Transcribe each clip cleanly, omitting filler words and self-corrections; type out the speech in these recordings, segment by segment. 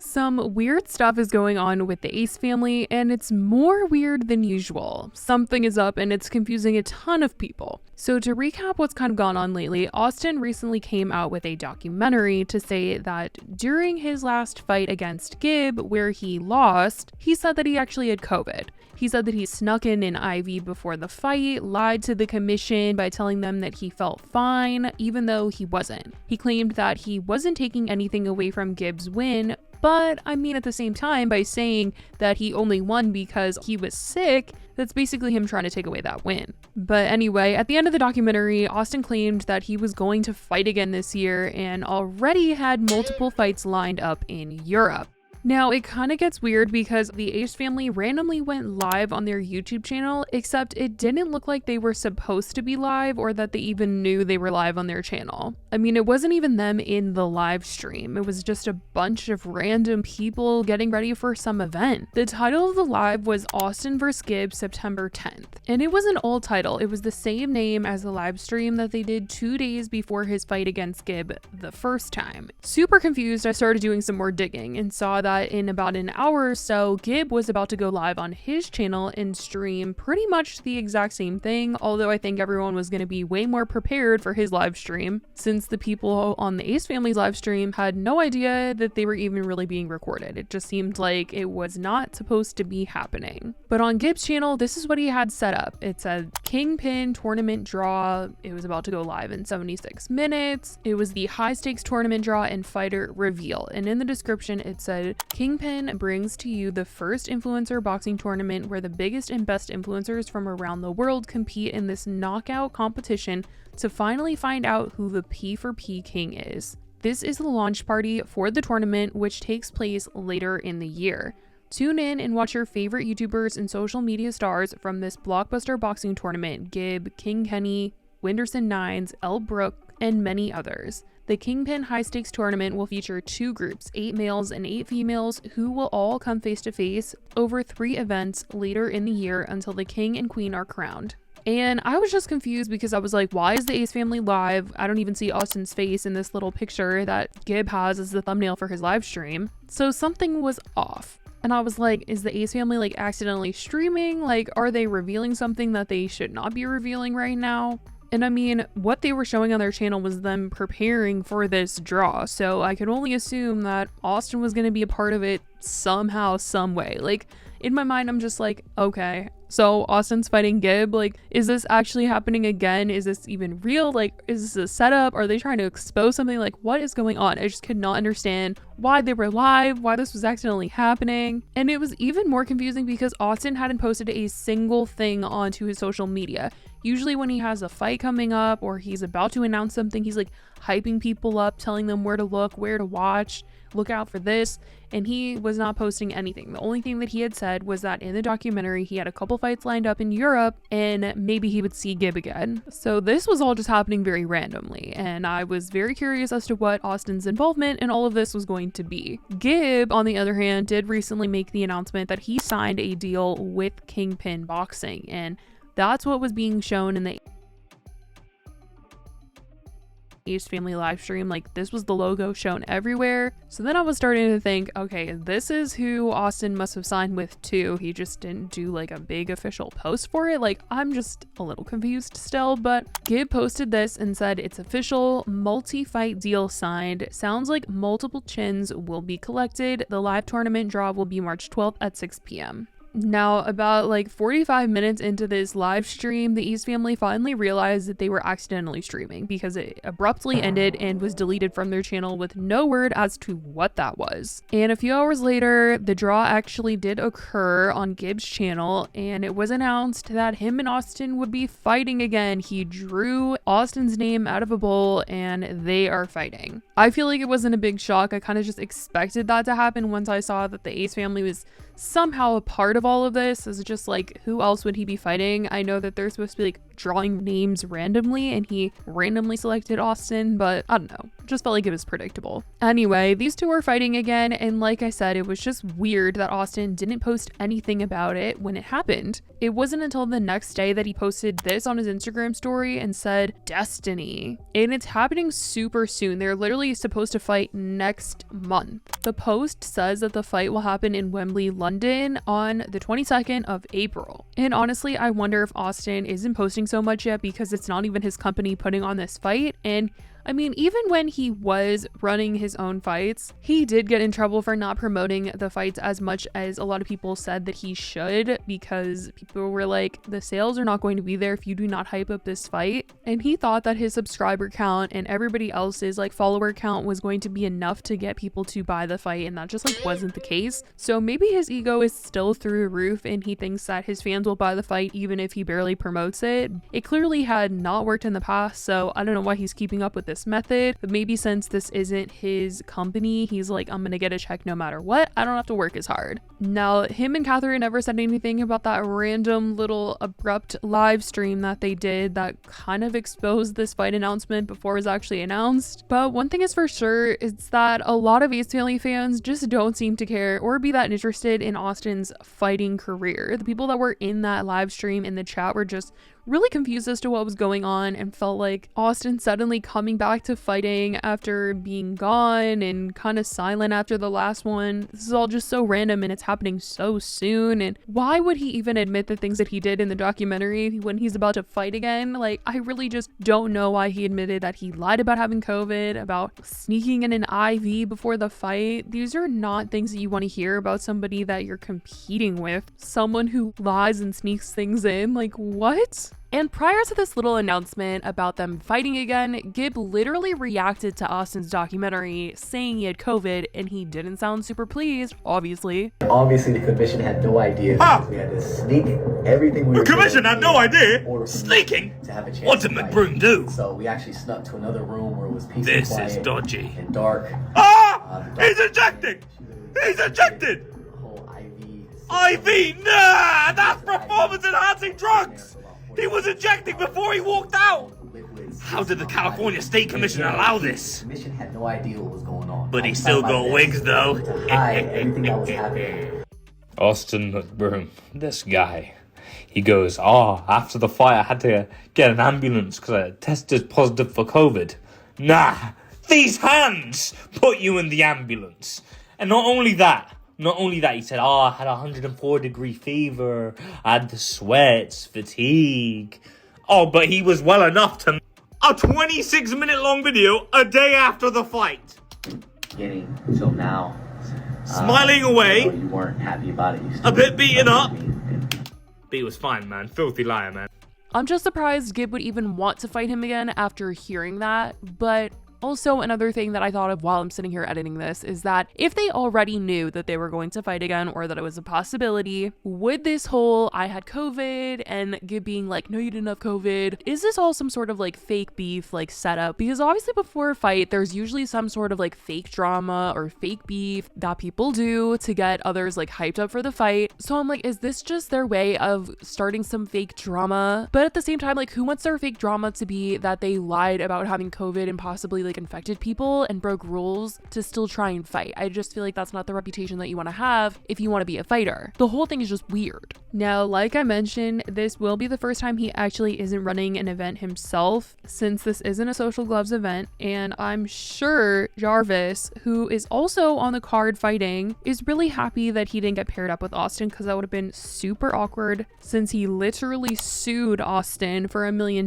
Some weird stuff is going on with the Ace family, and it's more weird than usual. Something is up and it's confusing a ton of people. So to recap what's kind of gone on lately, Austin recently came out with a documentary to say that during his last fight against Gib, where he lost, he said that he actually had COVID. He said that he snuck in an IV before the fight, lied to the commission by telling them that he felt fine, even though he wasn't. He claimed that he wasn't taking anything away from Gib's win, but I mean, at the same time, by saying that he only won because he was sick, that's basically him trying to take away that win. But anyway, at the end of the documentary, Austin claimed that he was going to fight again this year and already had multiple fights lined up in Europe. Now, it kind of gets weird because the Ace family randomly went live on their YouTube channel, except it didn't look like they were supposed to be live or that they even knew they were live on their channel. I mean, it wasn't even them in the live stream. It was just a bunch of random people getting ready for some event. The title of the live was Austin vs. Gib September 10th. And it was an old title. It was the same name as the live stream that they did 2 days before his fight against Gib the first time. Super confused, I started doing some more digging and saw that in about an hour or so, Gib was about to go live on his channel and stream pretty much the exact same thing, although I think everyone was going to be way more prepared for his live stream, since the people on the Ace family's live stream had no idea that they were even really being recorded. It just seemed like it was not supposed to be happening. But on Gib's channel, this is what he had set up. It said Kingpin tournament draw. It was about to go live in 76 minutes. It was the high stakes tournament draw and fighter reveal. And in the description, it said, Kingpin brings to you the first influencer boxing tournament where the biggest and best influencers from around the world compete in this knockout competition to finally find out who the P for P king is. This is the launch party for the tournament, which takes place later in the year. Tune in and watch your favorite YouTubers and social media stars from this blockbuster boxing tournament: Gib, King Kenny, Winderson Nines, L. Brook, and many others. The Kingpin High Stakes Tournament will feature 2 groups, 8 males and 8 females, who will all come face to face over 3 events later in the year until the king and queen are crowned. And I was just confused because I was like, why is the Ace family live? I don't even see Austin's face in this little picture that Gib has as the thumbnail for his live stream. So something was off. And I was like, is the Ace family like accidentally streaming? Like, are they revealing something that they should not be revealing right now? And I mean, what they were showing on their channel was them preparing for this draw, so I could only assume that Austin was going to be a part of it somehow, some way. Like, in my mind, I'm just like, okay, so Austin's fighting Gib. Like, is this actually happening again? Is this even real? Like, is this a setup? Are they trying to expose something? Like, what is going on? I just could not understand why they were live, why this was accidentally happening. And it was even more confusing because Austin hadn't posted a single thing onto his social media. Usually when he has a fight coming up or he's about to announce something, he's like hyping people up, telling them where to look, where to watch, look out for this. And he was not posting anything. The only thing that he had said was that in the documentary, he had a couple fights lined up in Europe and maybe he would see Gib again. So this was all just happening very randomly. And I was very curious as to what Austin's involvement in all of this was going to be. Gib, on the other hand, did recently make the announcement that he signed a deal with Kingpin Boxing, and that's what was being shown in the Ace family live stream. Like, this was the logo shown everywhere. So then I was starting to think, okay, this is who Austin must have signed with too. He just didn't do like a big official post for it. Like, I'm just a little confused still, but Gib posted this and said it's official, multi-fight deal signed. Sounds like multiple chins will be collected. The live tournament draw will be March 12th at 6 p.m. Now, about like 45 minutes into this live stream, the Ace family finally realized that they were accidentally streaming because it abruptly ended and was deleted from their channel with no word as to what that was. And a few hours later, the draw actually did occur on Gib's channel, and it was announced that him and Austin would be fighting again. He drew Austin's name out of a bowl and they are fighting. I feel like it wasn't a big shock. I kind of just expected that to happen once I saw that the Ace family was somehow a part of all of this. Is just like, who else would he be fighting? I know that they're supposed to be like drawing names randomly and he randomly selected Austin, but I don't know. Just felt like it was predictable. Anyway, these two are fighting again, and like I said, it was just weird that Austin didn't post anything about it when it happened. It wasn't until the next day that he posted this on his Instagram story and said, "Destiny." And it's happening super soon. They're literally supposed to fight next month. The post says that the fight will happen in Wembley, London on the 22nd of April. And honestly, I wonder if Austin isn't posting so much yet because it's not even his company putting on this fight. And I mean, even when he was running his own fights, he did get in trouble for not promoting the fights as much as a lot of people said that he should, because people were like, the sales are not going to be there if you do not hype up this fight. And he thought that his subscriber count and everybody else's like follower count was going to be enough to get people to buy the fight, and that just like wasn't the case. So maybe his ego is still through the roof and he thinks that his fans will buy the fight even if he barely promotes it. It clearly had not worked in the past, so I don't know why he's keeping up with this method, but maybe since this isn't his company, he's like, I'm gonna get a check no matter what. I don't have to work as hard. Now, him and Catherine never said anything about that random little abrupt live stream that they did that kind of exposed this fight announcement before it was actually announced. But one thing is for sure, is that a lot of Ace Family fans just don't seem to care or be that interested in Austin's fighting career. The people that were in that live stream in the chat were just really confused as to what was going on and felt like Austin suddenly coming back to fighting after being gone and kind of silent after the last one. This is all just so random and it's happening so soon. And why would he even admit the things that he did in the documentary when he's about to fight again? Like, I really just don't know why he admitted that he lied about having COVID, about sneaking in an IV before the fight. These are not things that you want to hear about somebody that you're competing with. Someone who lies and sneaks things in. Like, what? And prior to this little announcement about them fighting again, Gib literally reacted to Austin's documentary saying he had COVID, and he didn't sound super pleased, obviously. Obviously, the commission had no idea. We had to sneak everything we were The commission had no idea? Sneaking? To have a chance. What did Mcbroom do? So we actually snuck to another room where it was peaceful, This quiet, is dodgy. and dark. He's ejected! He's ejected! Whole IV? Nah! That's performance-enhancing drugs! He was ejecting before he walked out! How did the California State Commission allow this? The commission had no idea what was going on. But he still got wigs, though. To hide everything that was happening. Austin Mcbroom, this guy, he goes, after the fight I had to get an ambulance because I tested positive for COVID. Nah, these hands put you in the ambulance. And not only that, he said, I had a 104-degree fever, I had the sweats, fatigue. But he was well enough to a 26-minute long video a day after the fight. Beginning till now. Smiling away. You weren't happy about it. A bit beaten up. But he was fine, man. Filthy liar, man. I'm just surprised Gib would even want to fight him again after hearing that, but also, another thing that I thought of while I'm sitting here editing this is that if they already knew that they were going to fight again or that it was a possibility, would this whole I had COVID and Gib being like, no, you didn't have COVID, is this all some sort of like fake beef like setup? Because obviously before a fight, there's usually some sort of like fake drama or fake beef that people do to get others like hyped up for the fight. So I'm like, is this just their way of starting some fake drama? But at the same time, like, who wants their fake drama to be that they lied about having COVID and possibly like infected people and broke rules to still try and fight? I just feel like that's not the reputation that you want to have if you want to be a fighter. The whole thing is just weird. Now, like I mentioned, this will be the first time he actually isn't running an event himself, since this isn't a Social Gloves event, and I'm sure Jarvis, who is also on the card fighting, is really happy that he didn't get paired up with Austin, because that would have been super awkward since he literally sued Austin for $1 million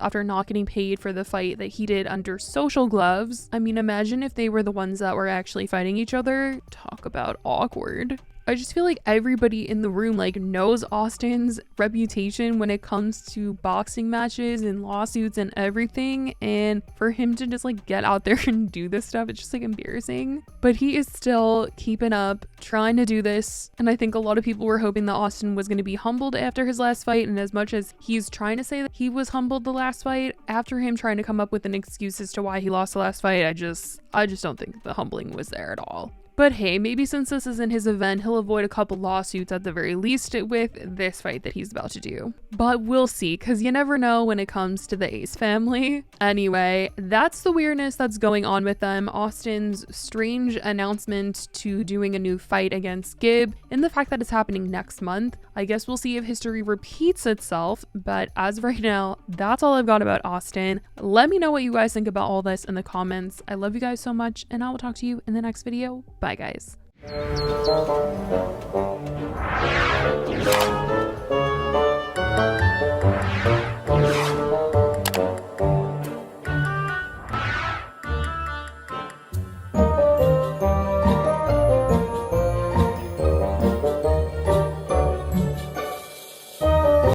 after not getting paid for the fight that he did under Social Gloves. I mean, imagine if they were the ones that were actually fighting each other. Talk about awkward. I just feel like everybody in the room like knows Austin's reputation when it comes to boxing matches and lawsuits and everything, and for him to just like get out there and do this stuff, it's just like embarrassing. But he is still keeping up, trying to do this, and I think a lot of people were hoping that Austin was going to be humbled after his last fight, and as much as he's trying to say that he was humbled the last fight, after him trying to come up with an excuse as to why he lost the last fight, I just don't think the humbling was there at all. But hey, maybe since this isn't his event, he'll avoid a couple lawsuits at the very least with this fight that he's about to do. But we'll see, because you never know when it comes to the Ace family. Anyway, that's the weirdness that's going on with them. Austin's strange announcement to doing a new fight against Gib, and the fact that it's happening next month. I guess we'll see if history repeats itself, but as of right now, that's all I've got about Austin. Let me know what you guys think about all this in the comments. I love you guys so much, and I will talk to you in the next video. Bye, guys.